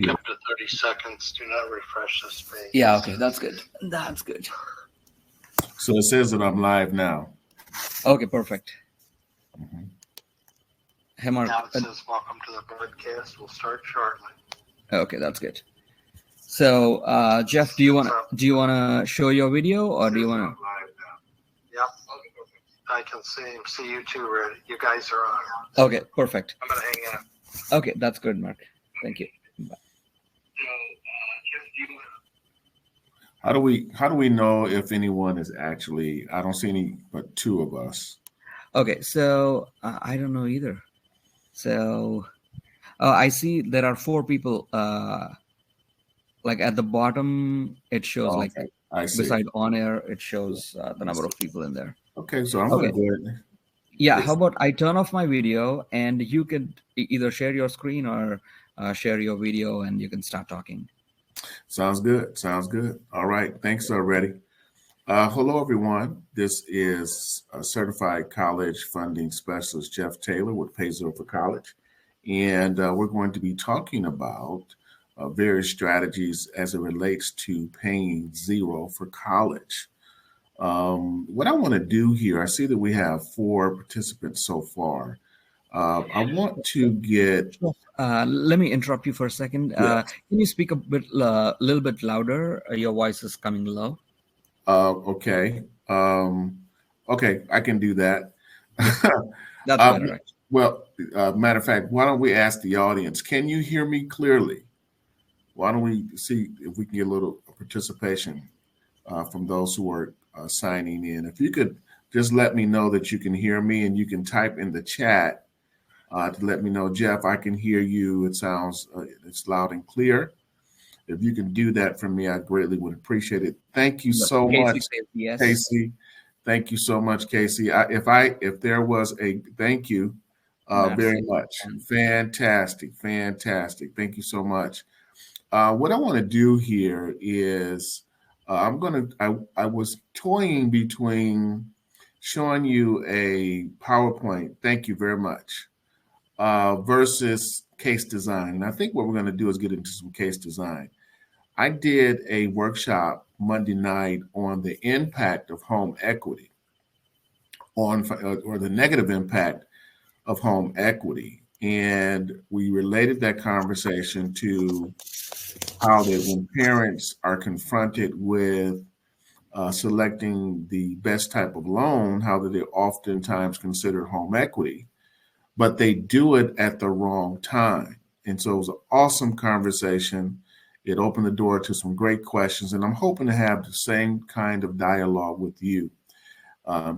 Yeah. After 30 seconds, do not refresh this page. Yeah, okay, that's good. That's good. So it says that I'm live now. Okay, perfect. Mhm. Hey, Mark. Now it says, welcome to the broadcast. We'll start shortly. Okay, that's good. So, Jeff, do you wanna show your video, or do you wanna? Yep. I can see you too, Red. You guys are on. Okay, perfect. I'm gonna hang up. Okay, that's good, Mark. Thank you. Bye. How do we know if anyone is actually? I don't see any but two of us. Okay, so I don't know either. So I see there are 4 people. Like at the bottom, it shows Oh, like okay. I see. beside on air, it shows the number of people in there. Okay, so I'm Okay. going to go ahead. Yeah, how about I turn off my video and you could either share your screen or share your video and you can start talking. Sounds good. Sounds good. All right. Thanks, Reddy. Hello, everyone. This is Certified College Funding Specialist Jeff Taylor with Pay Zero for College. And we're going to be talking about various strategies as it relates to paying zero for college. What I want to do here, I see that we have 4 participants so far. I want to get. Let me interrupt you for a second. Yes. Can you speak a little bit louder? Your voice is coming low. Okay. Okay, I can do that. That's better. Actually. Well, matter of fact, why don't we ask the audience? Can you hear me clearly? Why don't we see if we can get a little participation from those who are signing in? If you could just let me know that you can hear me, and you can type in the chat to let me know, Jeff, I can hear you. It sounds it's loud and clear. If you can do that for me, I greatly would appreciate it. Thank you so much, yes. Casey. Thank you so much, Casey. If there was a thank you, very much. Fantastic. Thank you so much. What I want to do here is I was toying between showing you a PowerPoint. Thank you very much. Versus case design. And I think what we're going to do is get into some case design. I did a workshop Monday night on the impact of home equity or the negative impact of home equity. And we related that conversation to how that when parents are confronted with selecting the best type of loan, how that they oftentimes consider home equity, but they do it at the wrong time. And so it was an awesome conversation. It opened the door to some great questions, and I'm hoping to have the same kind of dialogue with you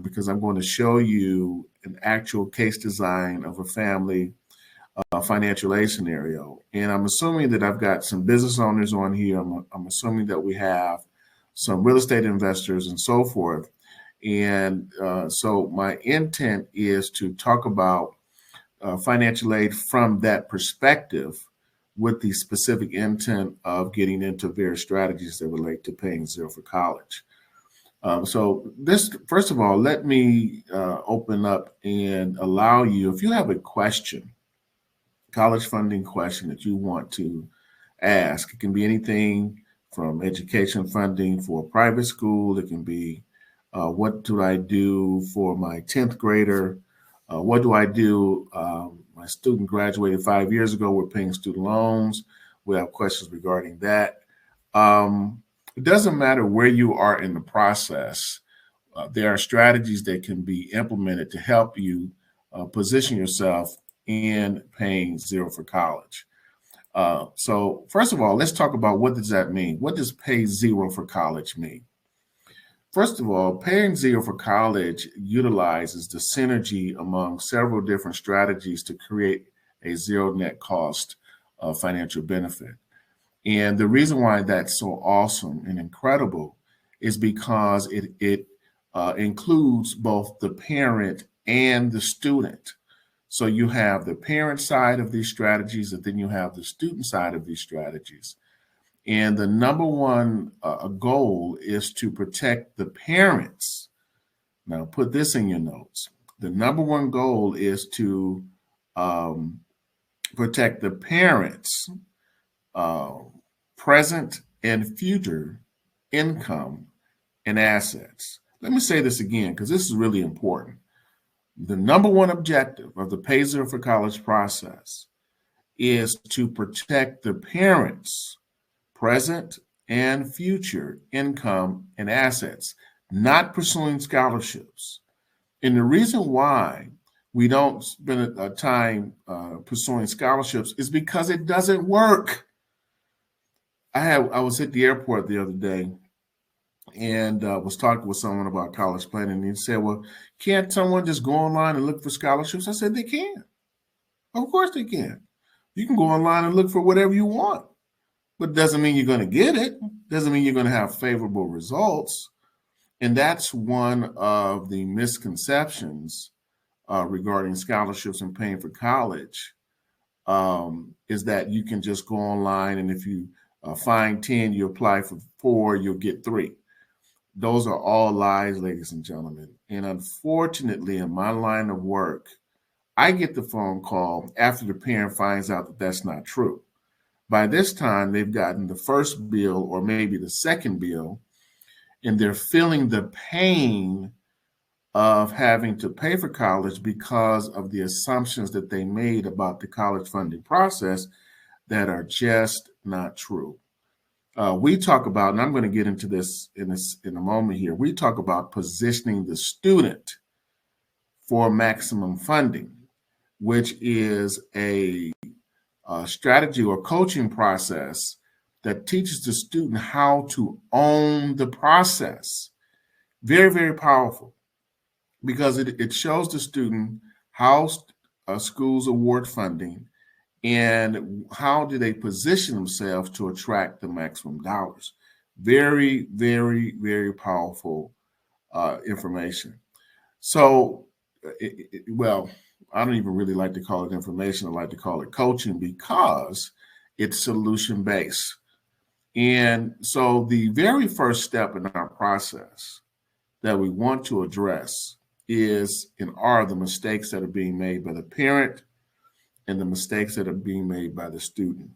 because I'm going to show you an actual case design of a family financial aid scenario. And I'm assuming that I've got some business owners on here. I'm assuming that we have some real estate investors and so forth. And so my intent is to talk about financial aid from that perspective with the specific intent of getting into various strategies that relate to paying zero for college. So this, first of all, let me open up and allow you, if you have a question, college funding question that you want to ask, it can be anything from education funding for a private school. It can be, what do I do for my 10th grader? What do I do? My student graduated 5 years ago. We're paying student loans. We have questions regarding that. It doesn't matter where you are in the process. There are strategies that can be implemented to help you position yourself in paying zero for college. So first of all, let's talk about what does that mean? What does pay zero for college mean? First of all, paying zero for college utilizes the synergy among several different strategies to create a zero net cost of financial benefit. And the reason why that's so awesome and incredible is because it includes both the parent and the student. So you have the parent side of these strategies, and then you have the student side of these strategies. And the number one goal is to protect the parents. Now, put this in your notes. The number one goal is to protect the parents present and future income and assets. Let me say this again, because this is really important. The number one objective of the Pay Zero for College process is to protect the parents' present and future income and assets, not pursuing scholarships. And the reason why we don't spend a time pursuing scholarships is because it doesn't work. I was at the airport the other day and was talking with someone about college planning. And he said, well, can't someone just go online and look for scholarships? I said, they can. Of course they can. You can go online and look for whatever you want, but it doesn't mean you're going to get it. Doesn't mean you're going to have favorable results. And that's one of the misconceptions regarding scholarships and paying for college, is that you can just go online and if you find 10, you apply for 4, you'll get 3. Those are all lies, ladies and gentlemen. And unfortunately, in my line of work, I get the phone call after the parent finds out that that's not true. By this time, they've gotten the first bill or maybe the second bill, and they're feeling the pain of having to pay for college because of the assumptions that they made about the college funding process that are just not true. We talk about, and I'm going to get into this in a moment here, we talk about positioning the student for maximum funding, which is a strategy or coaching process that teaches the student how to own the process. Very, very powerful, because it shows the student how schools award funding and how do they position themselves to attract the maximum dollars. Very, very, very powerful information. So, well, I don't even really like to call it information. I like to call it coaching because it's solution-based. And so the very first step in our process that we want to address is and are the mistakes that are being made by the parent and the mistakes that are being made by the student.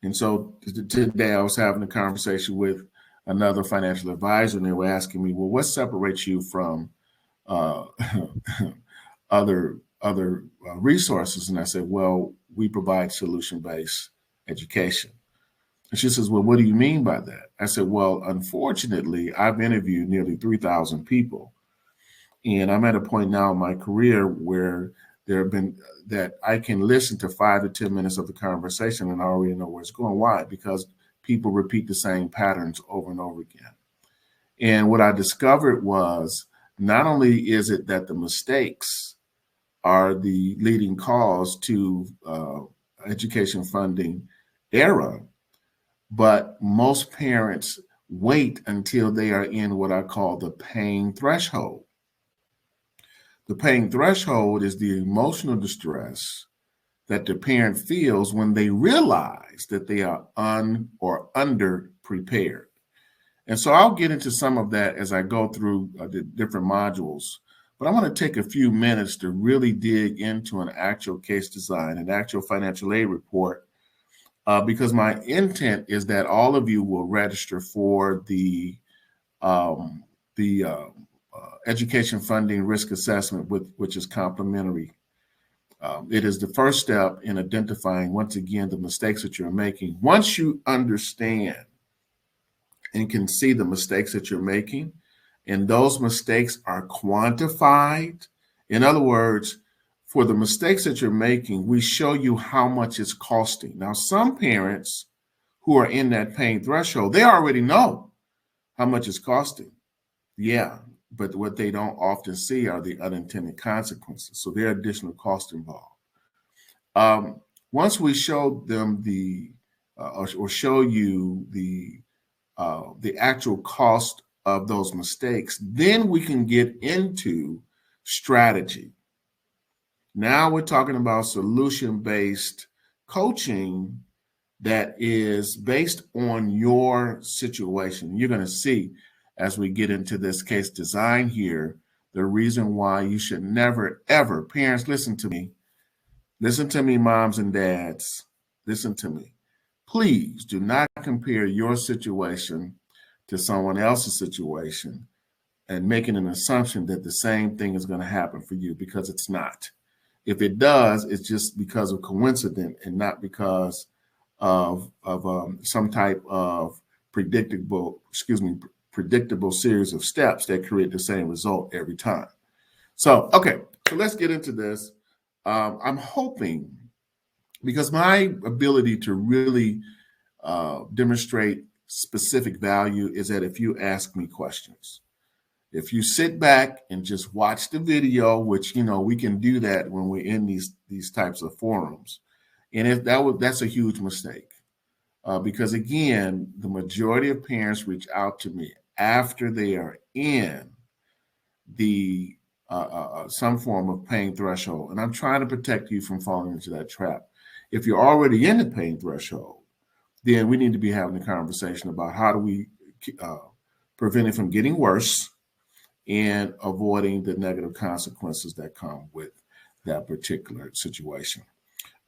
And so today I was having a conversation with another financial advisor, and they were asking me, well, what separates you from other resources? And I said, well, we provide solution-based education. And she says, well, what do you mean by that? I said, well, unfortunately, I've interviewed nearly 3,000 people. And I'm at a point now in my career where there have been that I can listen to 5 to 10 minutes of the conversation and I already know where it's going. Why? Because people repeat the same patterns over and over again. And what I discovered was not only is it that the mistakes are the leading cause to education funding error, but most parents wait until they are in what I call the pain threshold. The pain threshold is the emotional distress that the parent feels when they realize that they are under prepared. And so I'll get into some of that as I go through the different modules. But I want to take a few minutes to really dig into an actual case design, an actual financial aid report, because my intent is that all of you will register for the education funding risk assessment, which is complimentary. It is the first step in identifying, once again, the mistakes that you're making. Once you understand and can see the mistakes that you're making, and those mistakes are quantified. In other words, for the mistakes that you're making, we show you how much it's costing. Now, some parents who are in that pain threshold, they already know how much it's costing. Yeah, but what they don't often see are the unintended consequences. So there are additional costs involved. Once we show them or show you the actual cost of those mistakes, then we can get into strategy. Now we're talking about solution-based coaching that is based on your situation. You're going to see as we get into this case design here, the reason why you should never, ever, parents, listen to me, moms and dads, listen to me. please do not compare your situation to someone else's situation and making an assumption that the same thing is going to happen for you, because it's not. If it does, it's just because of coincidence and not because of some type of predictable series of steps that create the same result every time. So, okay, so let's get into this. I'm hoping, because my ability to really demonstrate specific value is that if you ask me questions. If you sit back and just watch the video, which we can do that when we're in these types of forums, and if that's a huge mistake, because again, the majority of parents reach out to me after they are in the some form of pain threshold, and I'm trying to protect you from falling into that trap. If you're already in the pain threshold, then we need to be having a conversation about how do we prevent it from getting worse and avoiding the negative consequences that come with that particular situation.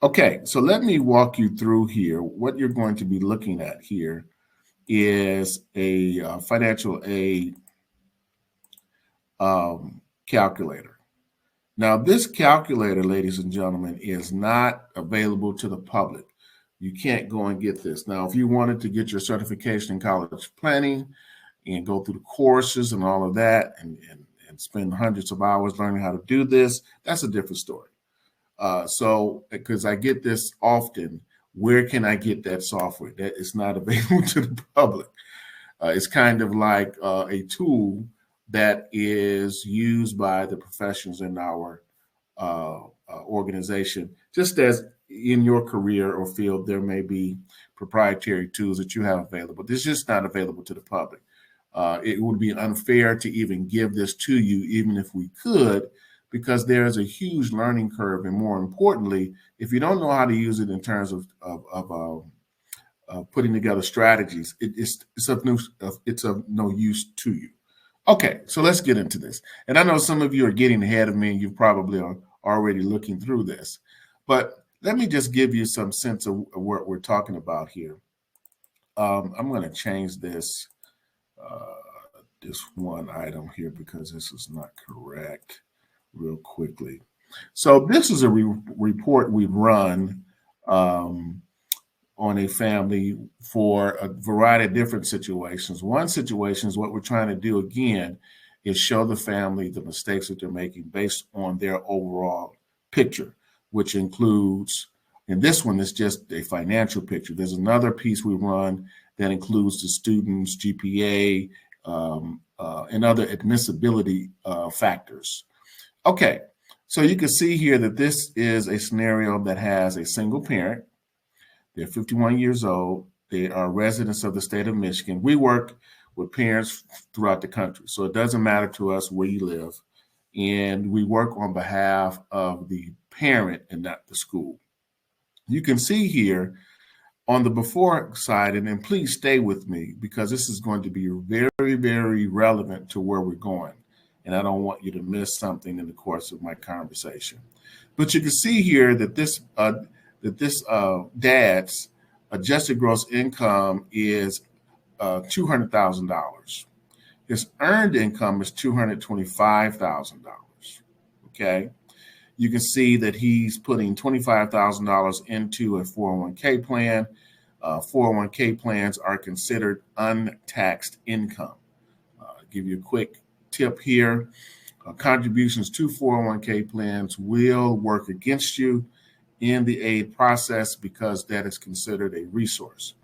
Okay, so let me walk you through here. What you're going to be looking at here is a financial aid calculator. Now, this calculator, ladies and gentlemen, is not available to the public. You can't go and get this. Now, if you wanted to get your certification in college planning and go through the courses and all of that and spend hundreds of hours learning how to do this, that's a different story. So, because I get this often, where can I get that software? That is not available to the public. It's kind of like a tool that is used by the professionals in our organization. Just as in your career or field, there may be proprietary tools that you have available. This is just not available to the public. It would be unfair to even give this to you, even if we could, because there's a huge learning curve. And more importantly, if you don't know how to use it in terms of putting together strategies, it's of no use to you. Okay, so let's get into this. And I know some of you are getting ahead of me and you probably are already looking through this, but let me just give you some sense of what we're talking about here. I'm going to change this one item here because this is not correct real quickly. So this is a report we've run on a family for a variety of different situations. One situation is what we're trying to do again is show the family the mistakes that they're making based on their overall picture, which includes, and this one is just a financial picture. There's another piece we run that includes the student's GPA and other admissibility factors. Okay, so you can see here that this is a scenario that has a single parent. They're 51 years old. They are residents of the state of Michigan. We work with parents throughout the country, so it doesn't matter to us where you live. And we work on behalf of the parent and not the school. You can see here on the before side, and then please stay with me because this is going to be very, very relevant to where we're going. And I don't want you to miss something in the course of my conversation. But you can see here that this dad's adjusted gross income is $200,000. His earned income is $225,000. Okay. You can see that he's putting $25,000 into a 401k plan. 401k plans are considered untaxed income. Give you a quick tip here. Contributions to 401k plans will work against you in the aid process because that is considered a resource.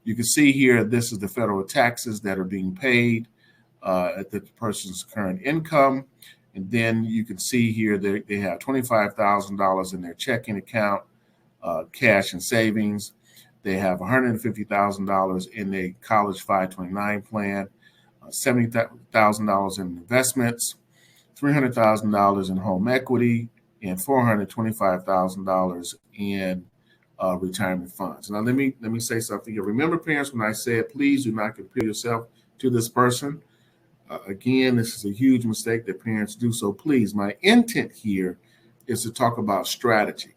You can see here, this is the federal taxes that are being paid at the person's current income. And then you can see here that they have $25,000 in their checking account, cash and savings. They have $150,000 in a college 529 plan, $70,000 in investments, $300,000 in home equity, and $425,000 in retirement funds. Now, let me say something here. Remember, parents, when I said, please do not compare yourself to this person. Again, this is a huge mistake that parents do. So please, my intent here is to talk about strategy.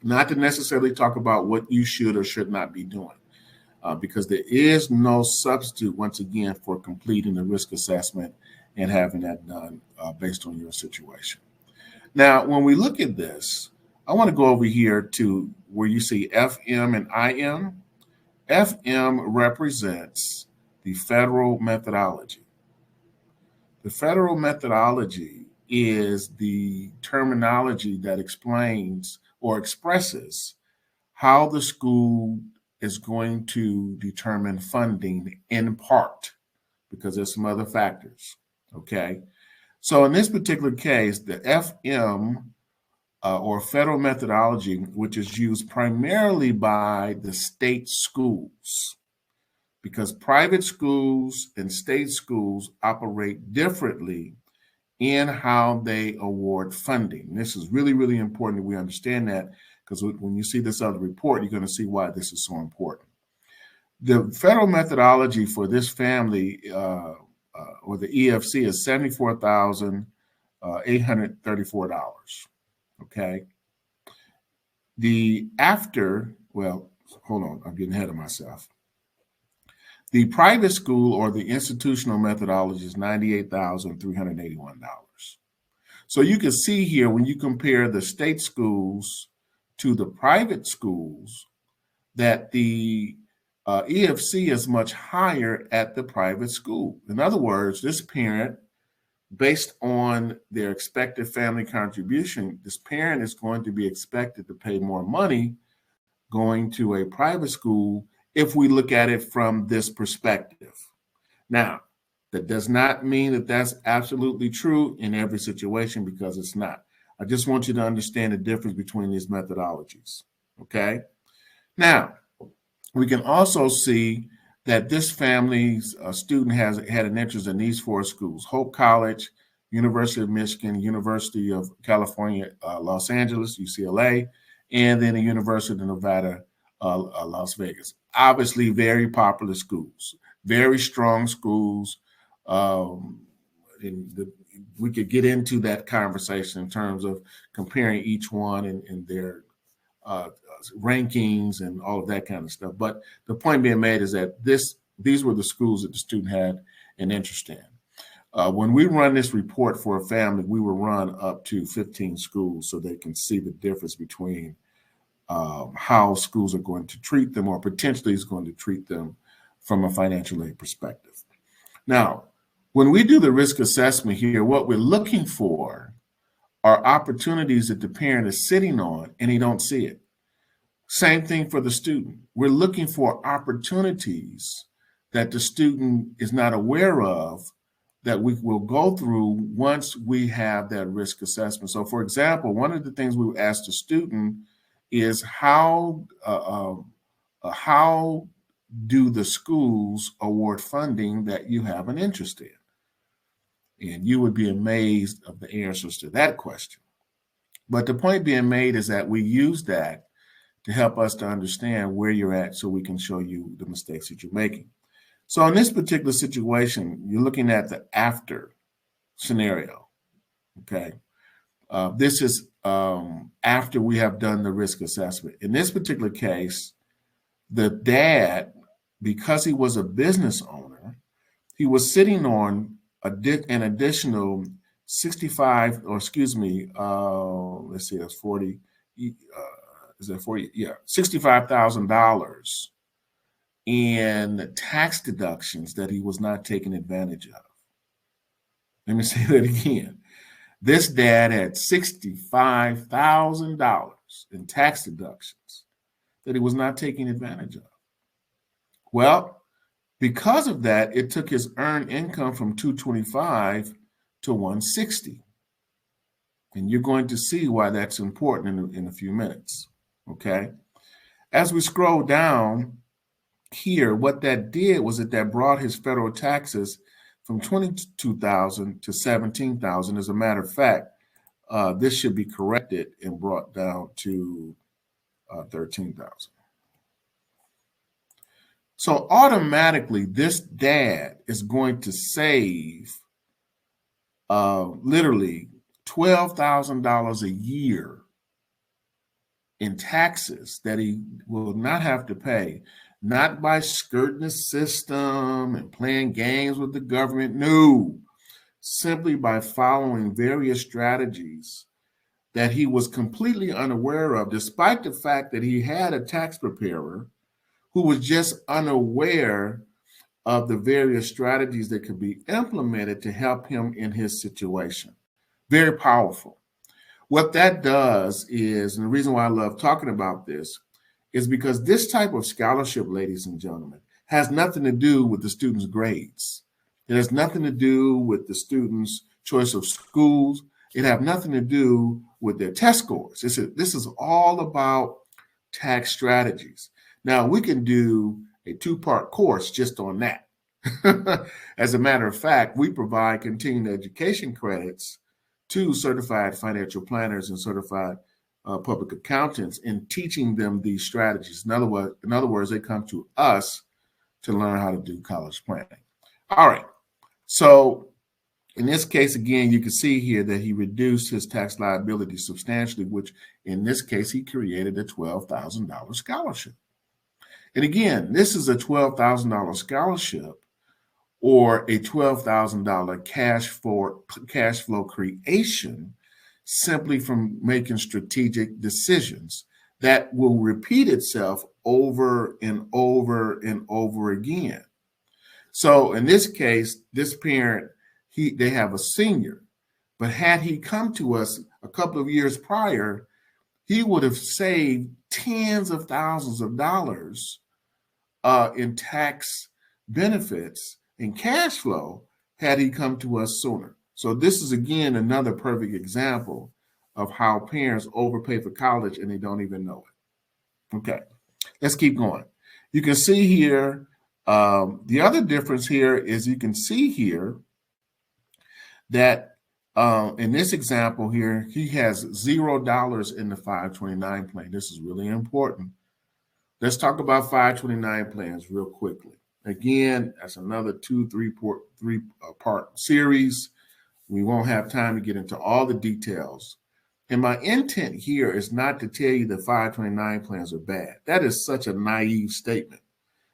not to necessarily talk about what you should or should not be doing, because there is no substitute, once again, for completing the risk assessment and having that done based on your situation. Now, when we look at this, I want to go over here to where you see FM and IM. FM represents the federal methodology. The federal methodology is the terminology that explains or expresses how the school is going to determine funding in part, because there's some other factors, okay? So in this particular case, the FM or federal methodology, which is used primarily by the state schools, because private schools and state schools operate differently in how they award funding. And this is really, really important that we understand that, because when you see this other report, you're going to see why this is so important. The federal methodology for this family or the EFC is $74,834. Okay. Well, hold on, I'm getting ahead of myself. The private school or the institutional methodology is $98,381. So you can see here when you compare the state schools to the private schools that the EFC is much higher at the private school. In other words, this parent, based on their expected family contribution, this parent is going to be expected to pay more money going to a private school if we look at it from this perspective. Now, that does not mean that that's absolutely true in every situation, because it's not. I just want you to understand the difference between these methodologies, okay? Now, we can also see that this family's student had an interest in these four schools: Hope College, University of Michigan, University of California, Los Angeles, UCLA, and then the University of Nevada, Las Vegas. Obviously, very popular schools, very strong schools. We could get into that conversation in terms of comparing each one and their rankings and all of that kind of stuff. But the point being made is that these were the schools that the student had an interest in. When we run this report for a family, we will run up to 15 schools so they can see the difference between how schools are going to treat them, or potentially is going to treat them from a financial aid perspective. Now, when we do the risk assessment here, what we're looking for are opportunities that the parent is sitting on and he don't see it. Same thing for the student. We're looking for opportunities that the student is not aware of that we will go through once we have that risk assessment. So, for example, one of the things we ask the student is how do the schools award funding that you have an interest in? And you would be amazed of the answers to that question. But the point being made is that we use that to help us to understand where you're at so we can show you the mistakes that you're making. So in this particular situation, you're looking at the after scenario, okay? This is after we have done the risk assessment. In this particular case, the dad, because he was a business owner, he was sitting on an additional 65, or excuse me, let's see, that's 40, is that 40? Yeah, $65,000 in tax deductions that he was not taking advantage of. Let me say that again. This dad had $65,000 in tax deductions that he was not taking advantage of. Well, because of that, it took his earned income from 225 to 160. And you're going to see why that's important in a few minutes, okay? As we scroll down here, what that did was that brought his federal taxes from $22,000 to $17,000. As a matter of fact, this should be corrected and brought down to $13,000. So automatically, this dad is going to save literally $12,000 a year in taxes that he will not have to pay, not by skirting the system and playing games with the government. No, simply by following various strategies that he was completely unaware of, despite the fact that he had a tax preparer who was just unaware of the various strategies that could be implemented to help him in his situation. Very powerful. What that does is, and the reason why I love talking about this, is because this type of scholarship, ladies and gentlemen, has nothing to do with the student's grades. It has nothing to do with the student's choice of schools. It has nothing to do with their test scores. This is all about tax strategies. Now, we can do a two-part course just on that. As a matter of fact, we provide continuing education credits to certified financial planners and certified public accountants in teaching them these strategies. In other words, they come to us to learn how to do college planning. All right. So in this case, again, you can see here that he reduced his tax liability substantially, which in this case, he created a $12,000 scholarship. And again, this is a $12,000 scholarship or a $12,000 cash flow creation simply from making strategic decisions that will repeat itself over and over and over again. So in this case, this parent, they have a senior, but had he come to us a couple of years prior, he would have saved tens of thousands of dollars in tax benefits and cash flow had he come to us sooner. So this is, again, another perfect example of how parents overpay for college and they don't even know it. Okay, let's keep going. You can see here, the other difference here is you can see here that in this example here, he has $0 in the 529 plan. This is really important. Let's talk about 529 plans real quickly. Again, that's another three-part series. We won't have time to get into all the details. And my intent here is not to tell you that 529 plans are bad. That is such a naive statement,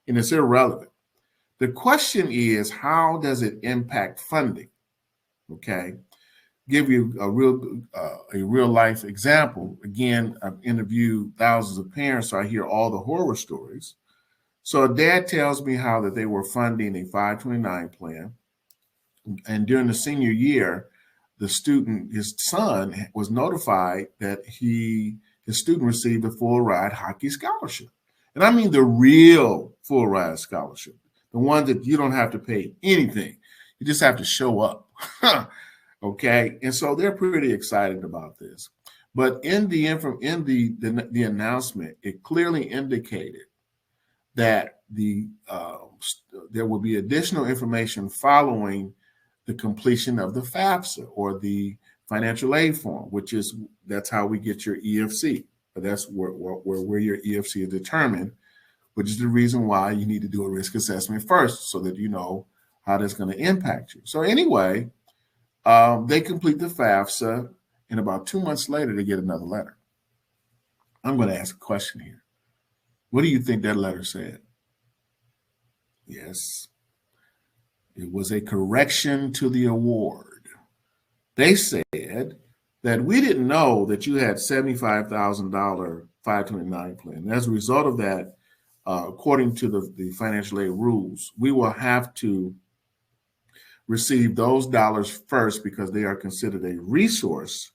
and it's irrelevant. The question is, how does it impact funding? Okay, give you a real life example. Again, I've interviewed thousands of parents, so I hear all the horror stories. So a dad tells me how that they were funding a 529 plan, and during the senior year, the student, his son, was notified that his student received a full ride hockey scholarship. And I mean the real full ride scholarship, the one that you don't have to pay anything. You just have to show up. Okay. And so they're pretty excited about this. But in the announcement, it clearly indicated that there will be additional information following the completion of the FAFSA or the financial aid form, that's how we get your EFC. But that's where your EFC is determined, which is the reason why you need to do a risk assessment first so that you know how that's going to impact you. So anyway, they complete the FAFSA, and about 2 months later, they get another letter. I'm going to ask a question here. What do you think that letter said? Yes, it was a correction to the award. They said that we didn't know that you had $75,000 529 plan. And as a result of that, according to the financial aid rules, we will have to receive those dollars first because they are considered a resource,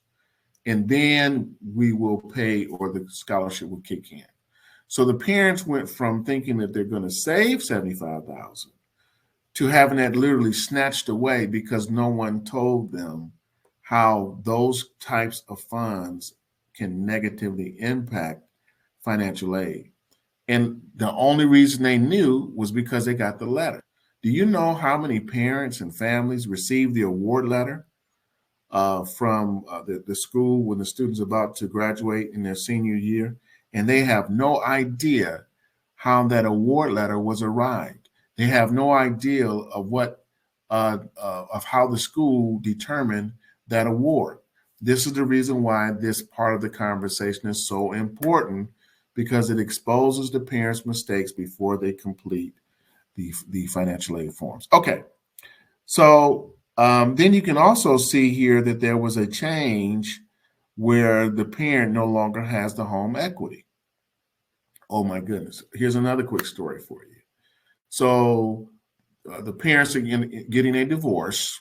and then we will pay, or the scholarship will kick in. So the parents went from thinking that they're going to save $75,000 to having that literally snatched away because no one told them how those types of funds can negatively impact financial aid. And the only reason they knew was because they got the letter. Do you know how many parents and families received the award letter from the school when the student's about to graduate in their senior year? And they have no idea how that award letter was arrived. They have no idea of what of how the school determined that award. This is the reason why this part of the conversation is so important, because it exposes the parents' mistakes before they complete the financial aid forms. Okay, so then you can also see here that there was a change where the parent no longer has the home equity. Oh my goodness. Here's another quick story for you. So the parents are getting a divorce,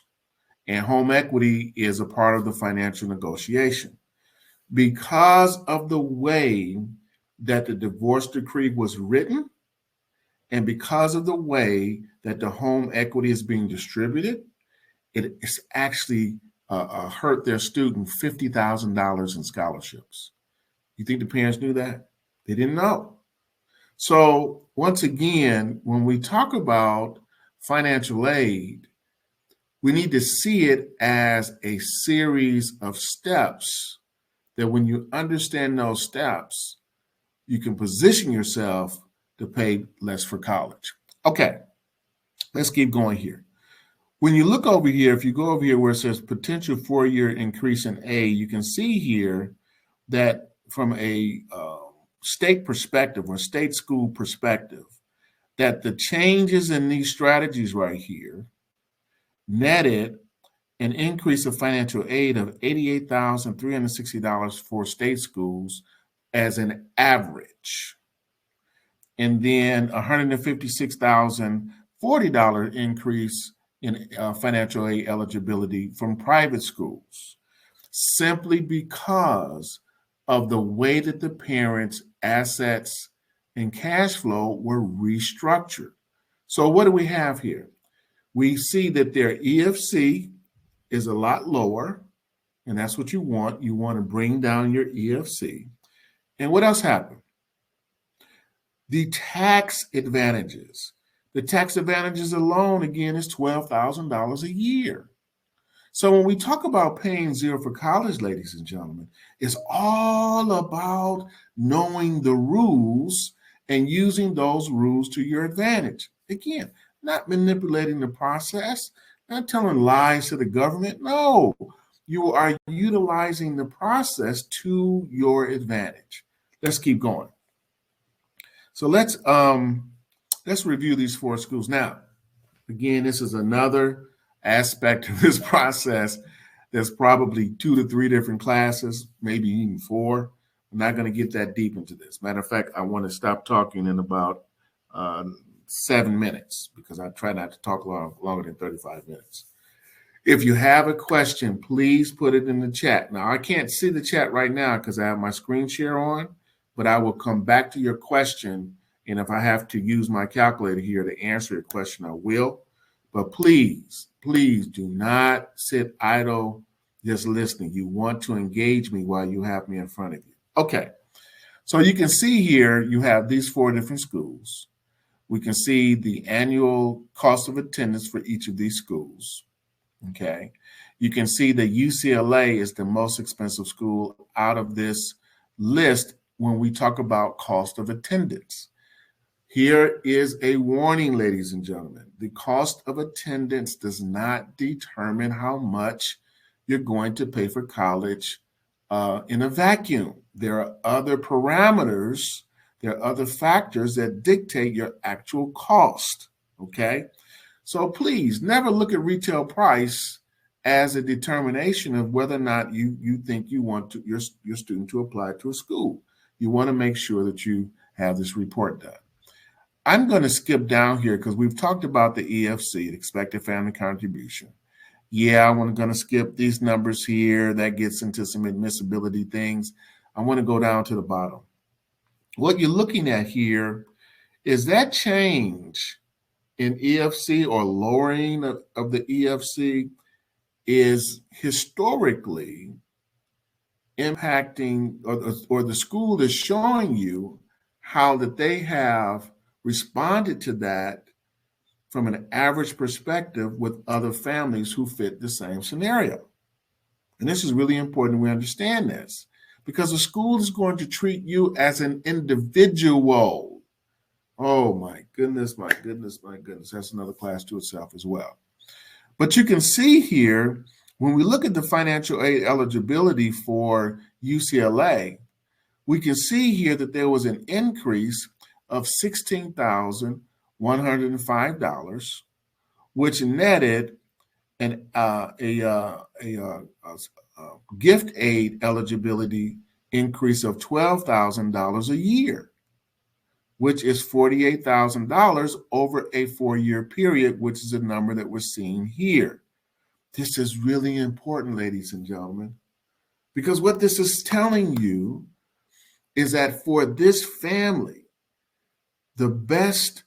and home equity is a part of the financial negotiation. Because of the way that the divorce decree was written, and because of the way that the home equity is being distributed, it's actually hurt their student $50,000 in scholarships. You think the parents knew that? They didn't know. So once again, when we talk about financial aid, we need to see it as a series of steps that when you understand those steps, you can position yourself to pay less for college. Okay, let's keep going here. When you look over here, if you go over here where it says potential 4-year increase in aid, you can see here that from a state perspective or state school perspective, that the changes in these strategies right here netted an increase of financial aid of $88,360 for state schools as an average, and then $156,040 increase in financial aid eligibility from private schools, simply because of the way that the parents' assets and cash flow were restructured. So what do we have here? We see that their EFC is a lot lower, and that's what you want. You want to bring down your EFC. And what else happened? The tax advantages. The tax advantages alone, again, is $12,000 a year. So when we talk about paying zero for college, ladies and gentlemen, it's all about knowing the rules and using those rules to your advantage. Again, not manipulating the process, not telling lies to the government. No, you are utilizing the process to your advantage. Let's keep going. So let's review these 4 schools. Now, again, this is another aspect of this process. There's probably 2 to 3 different classes, maybe even 4. I'm not going to get that deep into this. Matter of fact, I want to stop talking in about 7 minutes, because I try not to talk longer than 35 minutes. If you have a question, please put it in the chat. Now, I can't see the chat right now because I have my screen share on, but I will come back to your question. And if I have to use my calculator here to answer your question, I will. But please, please do not sit idle just listening. You want to engage me while you have me in front of you. Okay, so you can see here you have these 4 different schools. We can see the annual cost of attendance for each of these schools. Okay, you can see that UCLA is the most expensive school out of this list when we talk about cost of attendance. Here is a warning, ladies and gentlemen. The cost of attendance does not determine how much you're going to pay for college in a vacuum. There are other parameters, there are other factors that dictate your actual cost, okay? So please never look at retail price as a determination of whether or not you think you want your student to apply to a school. You want to make sure that you have this report done. I'm going to skip down here because we've talked about the EFC, the expected family contribution. Yeah, I'm going to skip these numbers here. That gets into some admissibility things. I want to go down to the bottom. What you're looking at here is that change in EFC or lowering of the EFC is historically impacting, or the school is showing you how that they have responded to that from an average perspective with other families who fit the same scenario. And this is really important we understand this, because the school is going to treat you as an individual. Oh my goodness, my goodness, my goodness. That's another class to itself as well. But you can see here When we look at the financial aid eligibility for UCLA, we can see here that there was an increase of $16,105, which netted a gift aid eligibility increase of $12,000 a year, which is $48,000 over a 4-year period, which is a number that we're seeing here. This is really important, ladies and gentlemen, because what this is telling you is that for this family, their best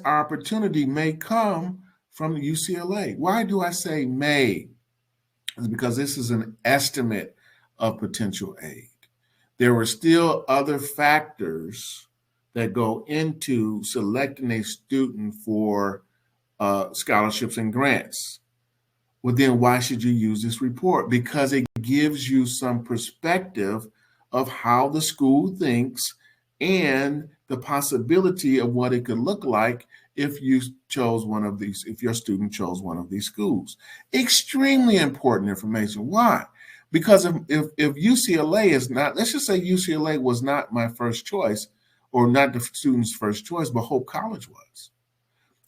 opportunity may come from UCLA. Why do I say may? It's because this is an estimate of potential aid. There were still other factors that go into selecting a student for scholarships and grants. Well, then why should you use this report? Because it gives you some perspective of how the school thinks and the possibility of what it could look like if you chose one of these, if your student chose one of these schools. Extremely important information. Why? Because if UCLA is not, let's just say UCLA was not my first choice, or not the student's first choice, but Hope College was.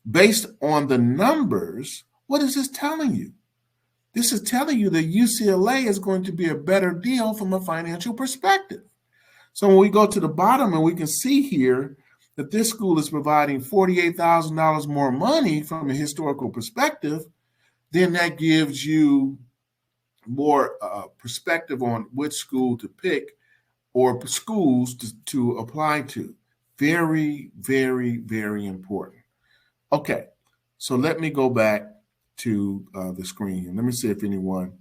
Based on the numbers, what is this telling you? This is telling you that UCLA is going to be a better deal from a financial perspective. So when we go to the bottom and we can see here that this school is providing $48,000 more money from a historical perspective, then that gives you more perspective on which school to pick or schools to apply to. Very, very, very important. Okay, so let me go back to the screen. Let me see if anyone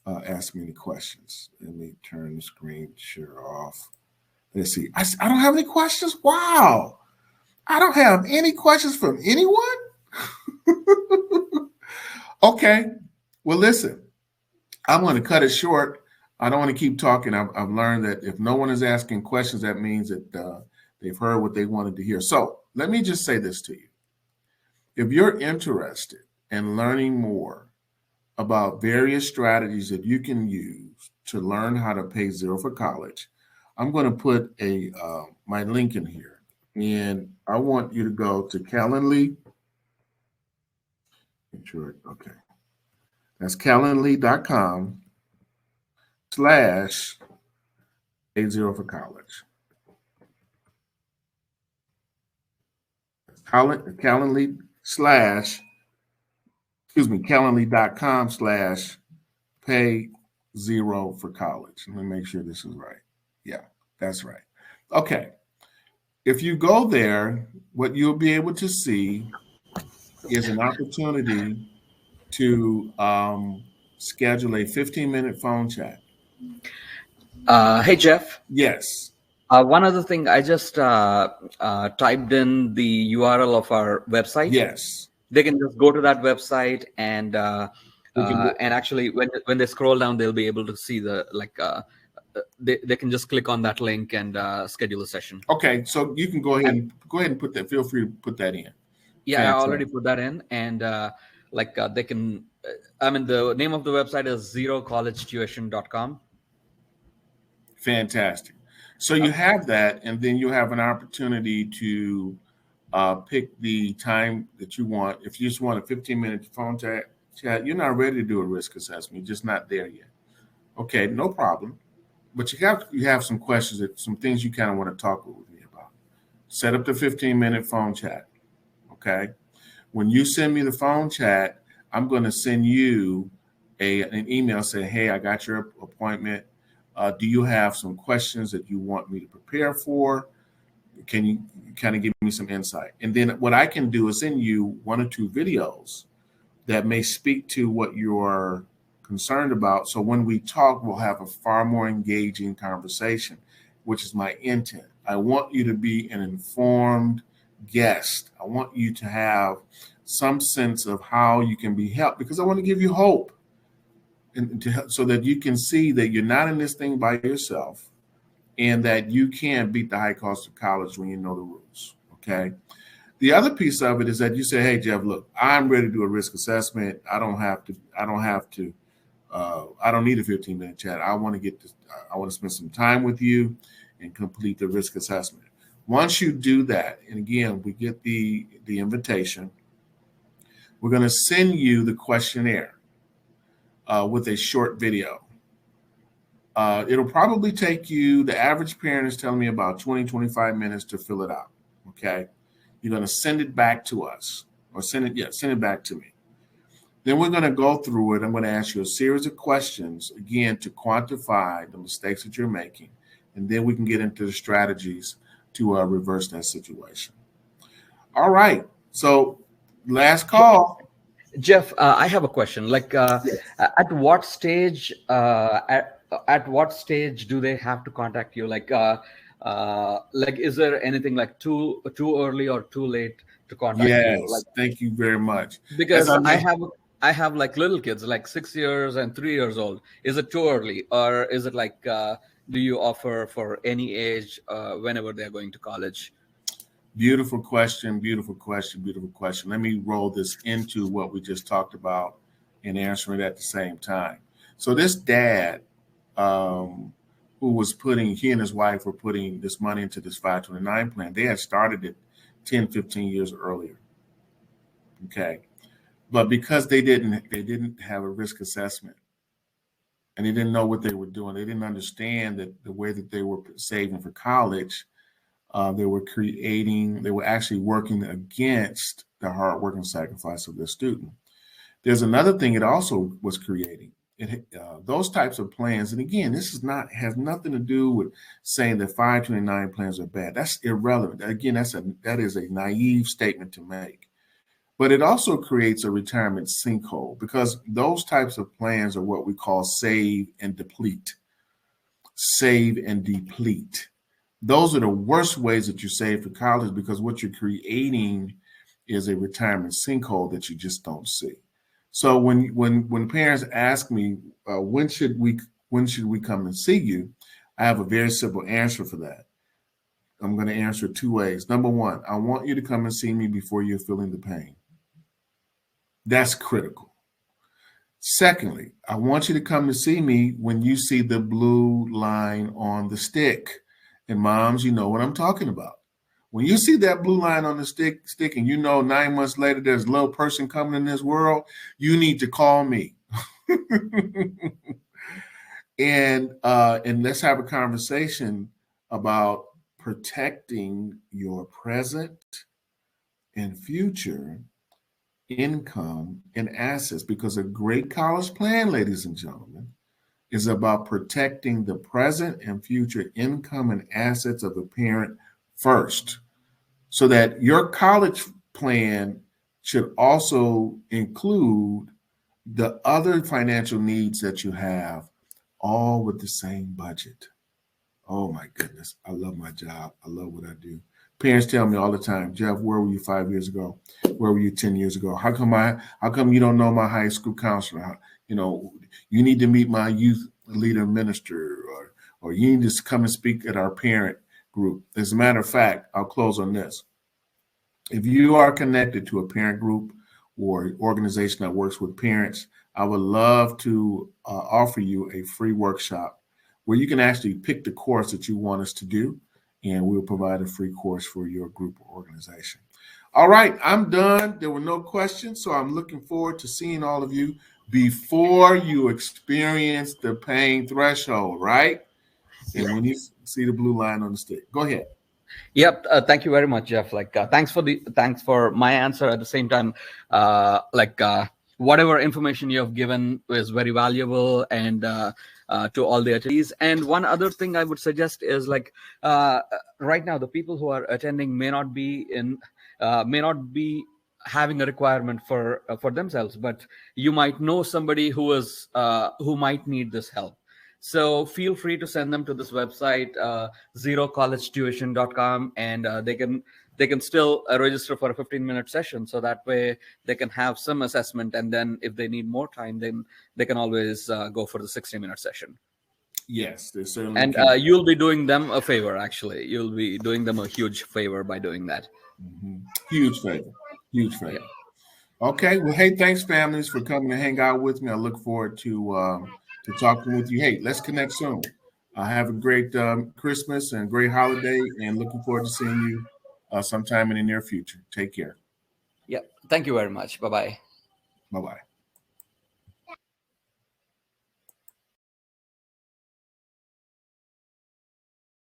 asked me any questions. Let me turn the screen share off. Let's see. I don't have any questions. Wow. I don't have any questions from anyone. Okay. Well, listen, I'm going to cut it short. I don't want to keep talking. I've learned that if no one is asking questions, that means that they've heard what they wanted to hear. So let me just say this to you. If you're interested in learning more about various strategies that you can use to learn how to pay zero for college, I'm going to put my link in here, and I want you to go to Calendly. Okay, that's calendly.com/pay zero for college. Calendly.com/pay zero for college. Let me make sure this is right. Yeah, that's right. Okay. If you go there, what you'll be able to see is an opportunity to schedule a 15-minute phone chat. Hey, Jeff. Yes. One other thing, I just typed in the URL of our website. Yes. They can just go to that website and actually when they scroll down, they'll be able to see the they can just click on that link and schedule a session. Okay, so you can go ahead and put that. Feel free to put that in. Yeah, fantastic. I already put that in, and they can. I mean, the name of the website is zerocollegetuition.com. Fantastic. So you have that, and then you have an opportunity to pick the time that you want. If you just want a 15-minute phone chat, you're not ready to do a risk assessment. You're just not there yet. Okay, no problem. But you have some questions, some things you kind of want to talk with me about. Set up the 15-minute phone chat. Okay. When you send me the phone chat, I'm going to send you an email saying, hey, I got your appointment. Do you have some questions that you want me to prepare for? Can you kind of give me some insight? And then what I can do is send you 1 or 2 videos that may speak to what you're concerned about. So when we talk, we'll have a far more engaging conversation, which is my intent. I want you to be an informed guest. I want you to have some sense of how you can be helped, because I want to give you hope, and so that you can see that you're not in this thing by yourself, and that you can beat the high cost of college when you know the rules. Okay. The other piece of it is that you say, hey, Jeff, look, I'm ready to do a risk assessment. I don't have to I don't need a 15-minute chat. I want to get this. I want to spend some time with you and complete the risk assessment. Once you do that, and again, we get the invitation, we're going to send you the questionnaire with a short video. It'll probably take you, the average parent is telling me about 20, 25 minutes to fill it out. Okay. You're going to send it back to us, or send it back to me. Then we're going to go through it. I'm going to ask you a series of questions, again, to quantify the mistakes that you're making. And then we can get into the strategies to reverse that situation. All right. So last call. Jeff, I have a question. Like, at what stage, at what stage do they have to contact you? Like, is there anything like too early or too late to contact you? Like, thank you very much. Because I have like little kids, like 6 years and 3 years old. Is it too early, or is it like, do you offer for any age whenever they're going to college? Beautiful question, beautiful question, beautiful question. Let me roll this into what we just talked about and answer it at the same time. So this dad, who was he and his wife were putting this money into this 529 plan, they had started it 10, 15 years earlier. Okay. But because they didn't have a risk assessment, and they didn't know what they were doing, they didn't understand that the way that they were saving for college, they were actually working against the hard work and sacrifice of their student. There's another thing it also was creating. Those types of plans, and again, this has nothing to do with saying that 529 plans are bad. That's irrelevant. Again, that is a naive statement to make. But it also creates a retirement sinkhole, because those types of plans are what we call save and deplete. Save and deplete. Those are the worst ways that you save for college, because what you're creating is a retirement sinkhole that you just don't see. So when parents ask me, when should we come and see you, I have a very simple answer for that. I'm going to answer it two ways. Number one, I want you to come and see me before you're feeling the pain. That's critical. Secondly, I want you to come to see me when you see the blue line on the stick. And moms, you know what I'm talking about. When you see that blue line on the stick, and you know 9 months later there's a little person coming in this world, you need to call me. and let's have a conversation about protecting your present and future income and assets, because a great college plan, ladies and gentlemen, is about protecting the present and future income and assets of the parent first, so that your college plan should also include the other financial needs that you have, all with the same budget. Oh my goodness, I love my job. I love what I do. Parents tell me all the time, Jeff, where were you 5 years ago? Where were you 10 years ago? How come you don't know my high school counselor? You need to meet my youth leader minister, or you need to come and speak at our parent group. As a matter of fact, I'll close on this. If you are connected to a parent group or organization that works with parents, I would love to offer you a free workshop where you can actually pick the course that you want us to do, and we'll provide a free course for your group or organization. All right, I'm done. There were no questions, so I'm looking forward to seeing all of you before you experience the pain threshold, right? And when you see the blue line on the stick. Go ahead. Yep. Thank you very much, Jeff. Thanks for my answer. At the same time, whatever information you have given is very valuable, and to all the attendees. And one other thing I would suggest is right now, the people who are attending may not be having a requirement for themselves, but you might know somebody who might need this help. So feel free to send them to this website, zerocollegetuition.com, and they can still register for a 15-minute session. So that way they can have some assessment, and then if they need more time, then they can always go for the 60-minute session. Yes, they certainly and can. You'll be doing them a favor. Actually, you'll be doing them a huge favor by doing that. Mm-hmm. Huge favor. Yeah. Okay. Well, hey, thanks, families, for coming to hang out with me. I look forward to talking with you. Hey, let's connect soon. Have a great Christmas and great holiday, and looking forward to seeing you sometime in the near future. Take care. Yeah. Thank you very much. Bye bye. Bye bye.